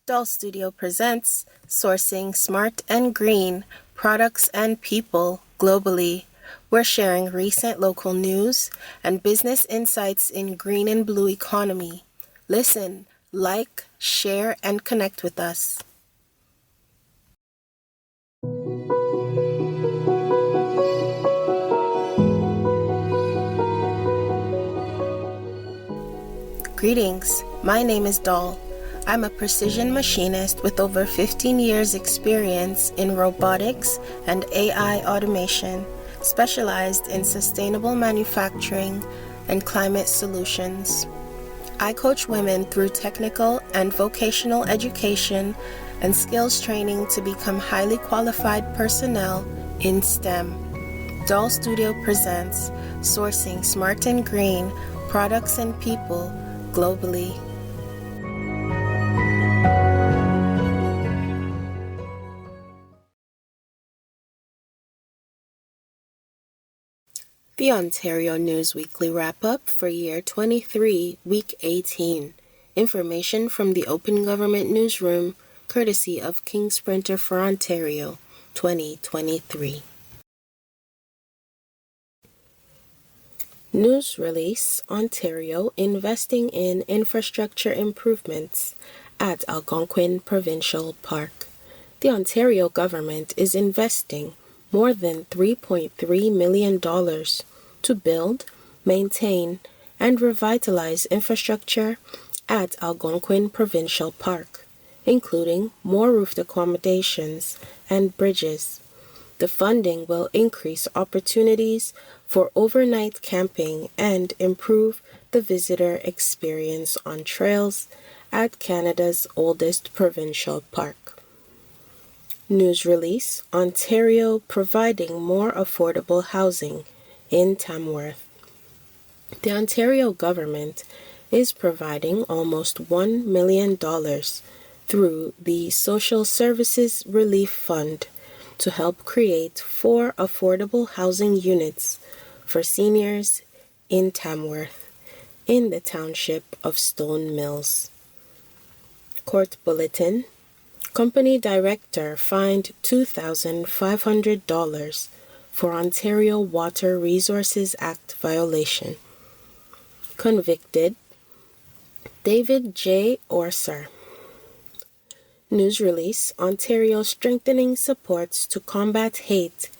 DOL.STUDIO presents Sourcing Smart and Green Products and People Globally. We're sharing recent local news and business insights in green and blue economy. Listen, like, share, and connect with us. Greetings, my name is Doll. I'm a precision machinist with over 15 years experience in robotics and AI automation, specialized in sustainable manufacturing and climate solutions. I coach women through technical and vocational education and skills training to become highly qualified personnel in STEM. DOL.STUDIO presents Sourcing Smart and Green Products and People Globally. The Ontario News Weekly Wrap-Up for Year 23, Week 18. Information from the Open Government Newsroom, courtesy of King's Printer for Ontario, 2023. News release: Ontario investing in infrastructure improvements at Algonquin Provincial Park. The Ontario government is investing more than $3.3 million to build, maintain, and revitalize infrastructure at Algonquin Provincial Park, including more roofed accommodations and bridges. The funding will increase opportunities for overnight camping and improve the visitor experience on trails at Canada's oldest provincial park. News release: Ontario providing more affordable housing in Tamworth. The Ontario government is providing almost $1 million through the Social Services Relief Fund to help create 4 affordable housing units for seniors in Tamworth, in the township of Stone Mills. Court Bulletin: Company Director fined $2,500 for Ontario Water Resources Act violation. Convicted: David J. Orser. News release: Ontario strengthening supports to combat hate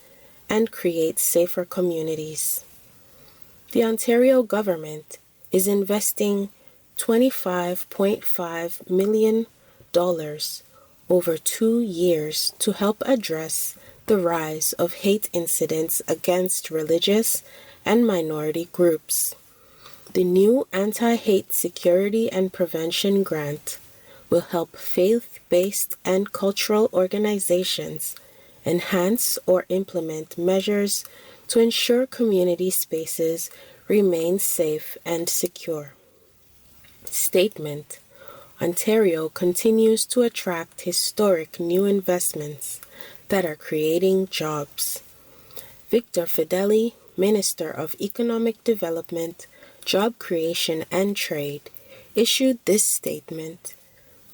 and create safer communities. The Ontario government is investing $25.5 million over 2 years to help address the rise of hate incidents against religious and minority groups. The new Anti-Hate Security and Prevention Grant will help faith-based and cultural organizations enhance or implement measures to ensure community spaces remain safe and secure. Statement: Ontario continues to attract historic new investments that are creating jobs. Victor Fedeli, Minister of Economic Development, Job Creation and Trade, issued this statement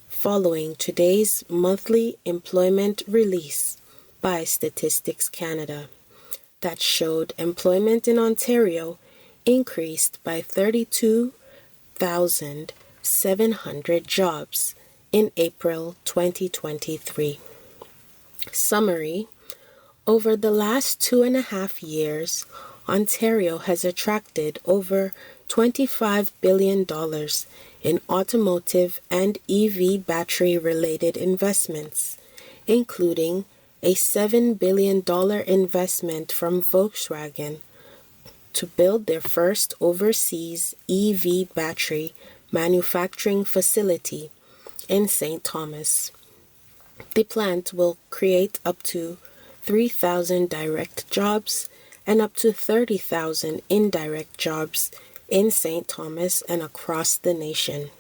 following today's monthly employment release by Statistics Canada that showed employment in Ontario increased by 32,700 jobs in April 2023. Summary: over the last 2.5 years, Ontario has attracted over $25 billion in automotive and EV battery-related investments, including a $7 billion investment from Volkswagen to build their first overseas EV battery manufacturing facility in St. Thomas. The plant will create up to 3,000 direct jobs and up to 30,000 indirect jobs in St. Thomas and across the nation.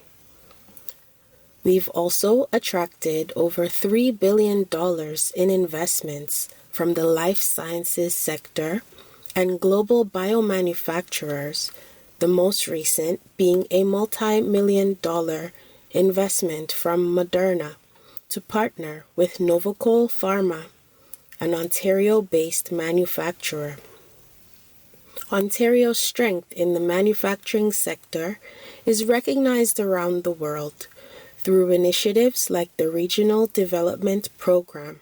We've also attracted over $3 billion in investments from the life sciences sector and global biomanufacturers, the most recent being a multi-million-dollar investment from Moderna to partner with Novacol Pharma, an Ontario-based manufacturer. Ontario's strength in the manufacturing sector is recognized around the world through initiatives like the Regional Development Program.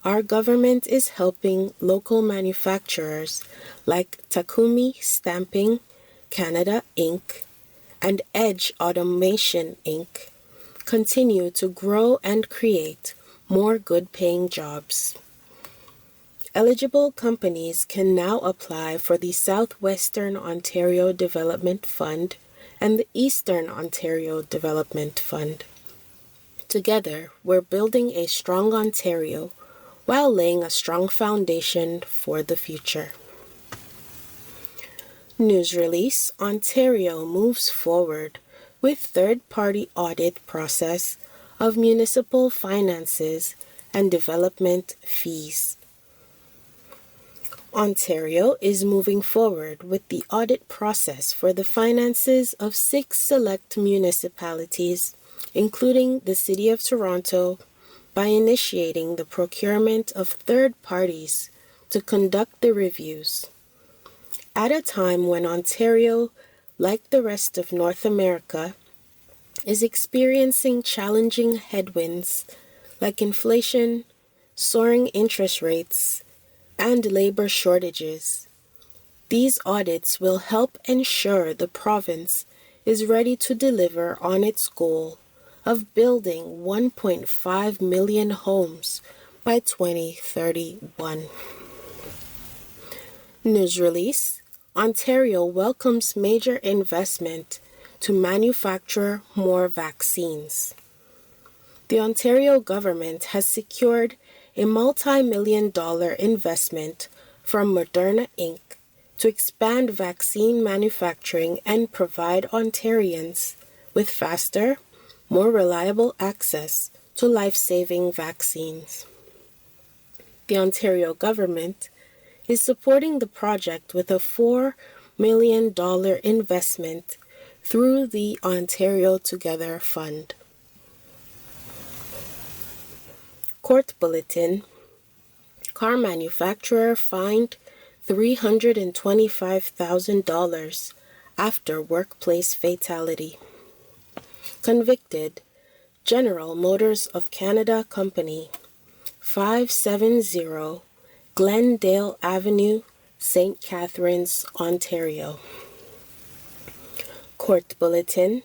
Our government is helping local manufacturers like Takumi Stamping Canada Inc. and Edge Automation Inc. continue to grow and create more good-paying jobs. Eligible companies can now apply for the Southwestern Ontario Development Fund and the Eastern Ontario Development Fund. Together, we're building a strong Ontario while laying a strong foundation for the future. News release: Ontario moves forward with third-party audit process of municipal finances and development fees. Ontario is moving forward with the audit process for the finances of 6 select municipalities, including the City of Toronto, by initiating the procurement of third parties to conduct the reviews. At a time when Ontario, like the rest of North America, is experiencing challenging headwinds like inflation, soaring interest rates, and labor shortages. These audits will help ensure the province is ready to deliver on its goal of building 1.5 million homes by 2031. News release: Ontario welcomes major investment to manufacture more vaccines. The Ontario government has secured a multi-million-dollar investment from Moderna Inc. to expand vaccine manufacturing and provide Ontarians with faster, more reliable access to life-saving vaccines. The Ontario government is supporting the project with a $4 million investment through the Ontario Together Fund. Court bulletin: car manufacturer fined $325,000 after workplace fatality. Convicted: General Motors of Canada Company, 570 Glendale Avenue, St. Catharines, Ontario. Court bulletin: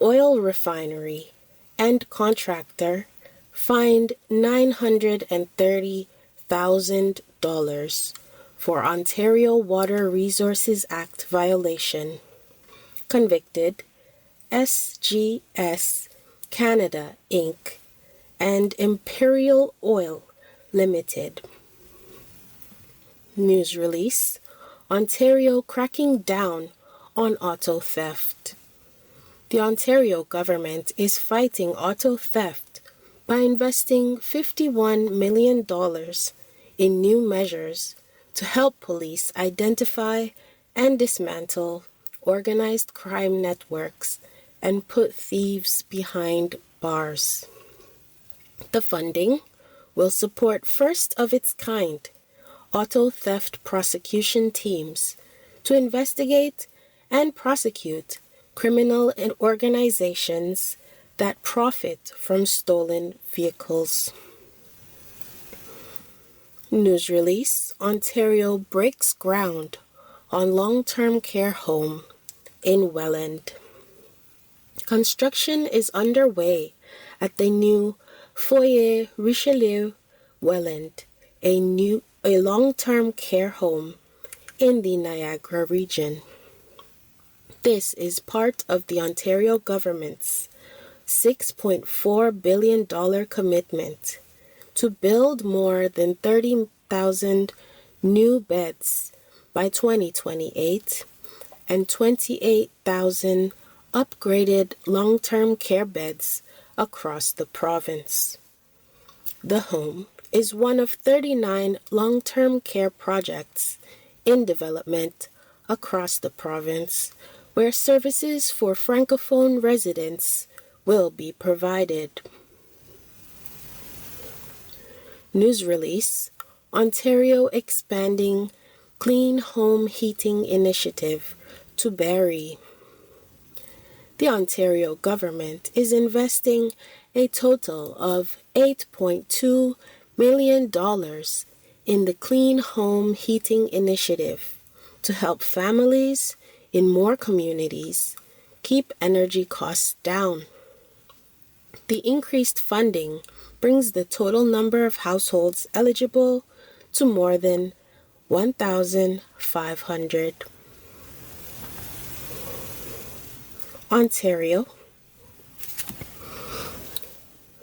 oil refinery and contractor fined $930,000 for Ontario Water Resources Act violation. Convicted: SGS Canada Inc. and Imperial Oil Limited. News release: Ontario cracking down on auto theft. The Ontario government is fighting auto theft by investing $51 million in new measures to help police identify and dismantle organized crime networks and put thieves behind bars. The funding will support first-of-its-kind auto theft prosecution teams to investigate and prosecute criminal organizations that profit from stolen vehicles. News release: Ontario breaks ground on long-term care home in Welland. Construction is underway at the new Foyer Richelieu Welland, a long-term care home in the Niagara region. This is part of the Ontario government's $6.4 billion commitment to build more than 30,000 new beds by 2028 and 28,000 upgraded long-term care beds across the province. The home is one of 39 long-term care projects in development across the province, where services for Francophone residents will be provided. News release: Ontario expanding Clean Home Heating Initiative to Barrie. The Ontario government is investing a total of $8.2 million in the Clean Home Heating Initiative to help families in more communities keep energy costs down. The increased funding brings the total number of households eligible to more than 1,500. Ontario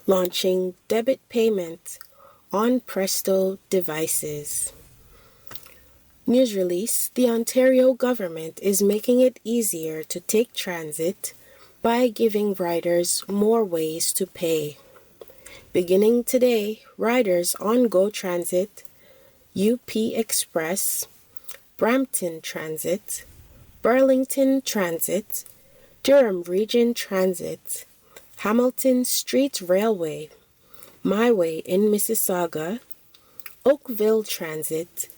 launching debit payment on Presto devices. News release: the Ontario government is making it easier to take transit by giving riders more ways to pay. Beginning today, riders on GO Transit, UP Express, Brampton Transit, Burlington Transit, Durham Region Transit, Hamilton Street Railway, My Way in Mississauga, Oakville Transit,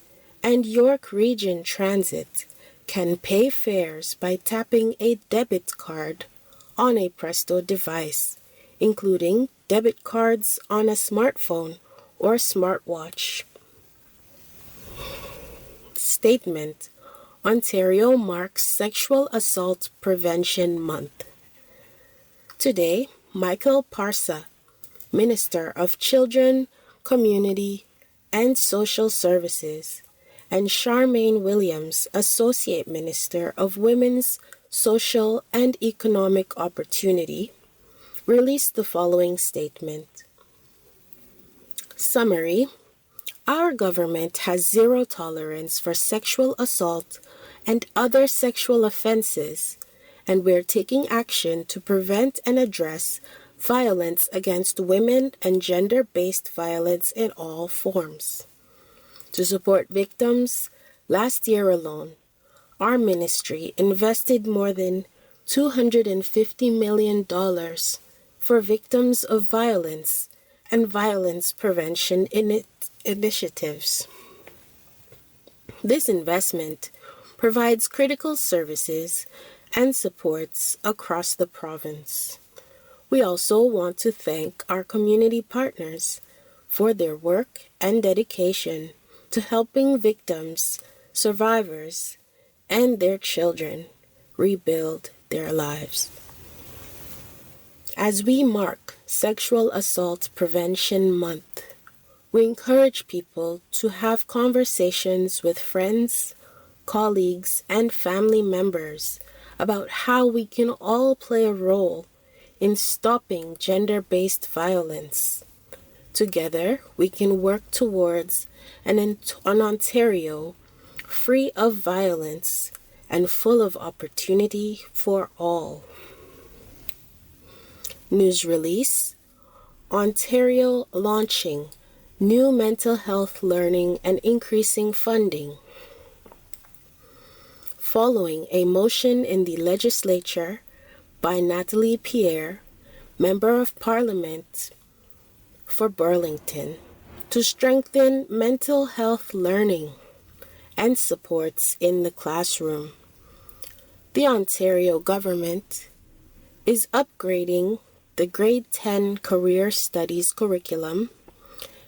and York Region Transit can pay fares by tapping a debit card on a Presto device, including debit cards on a smartphone or smartwatch. Statement: Ontario marks Sexual Assault Prevention Month. Today, Michael Parsa, Minister of Children, Community, and Social Services, and Charmaine Williams, Associate Minister of Women's Social and Economic Opportunity, released the following statement. Summary: our government has zero tolerance for sexual assault and other sexual offenses, and we're taking action to prevent and address violence against women and gender-based violence in all forms. To support victims, last year alone, our ministry invested more than $250 million for victims of violence and violence prevention initiatives. This investment provides critical services and supports across the province. We also want to thank our community partners for their work and dedication to helping victims, survivors, and their children rebuild their lives. As we mark Sexual Assault Prevention Month, we encourage people to have conversations with friends, colleagues, and family members about how we can all play a role in stopping gender-based violence. Together, we can work towards an Ontario free of violence and full of opportunity for all. News release: Ontario launching new mental health learning and increasing funding. Following a motion in the legislature by Natalie Pierre, Member of Parliament for Burlington, to strengthen mental health learning and supports in the classroom, the Ontario government is upgrading the Grade 10 Career Studies curriculum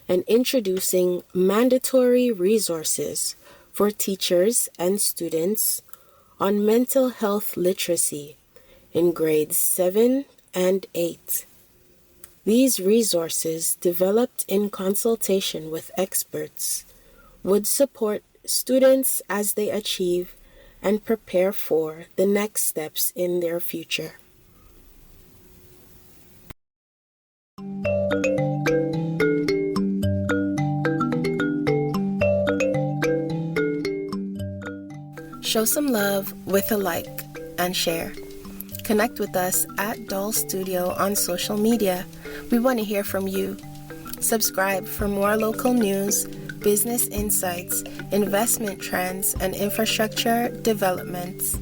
and introducing mandatory resources for teachers and students on mental health literacy in grades 7 and 8. These resources, developed in consultation with experts, would support students as they achieve and prepare for the next steps in their future. Show some love with a like and share. Connect with us at DOL.STUDIO on social media. We want to hear from you. Subscribe for more local news, business insights, investment trends, and infrastructure developments.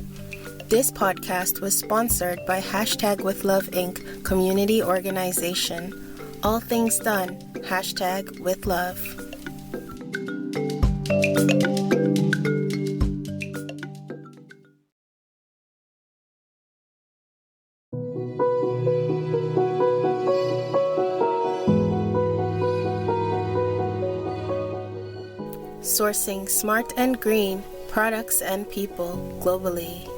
This podcast was sponsored by Hashtag With Love Inc. community organization. All things done. Hashtag with love. Sourcing smart and green products and people globally.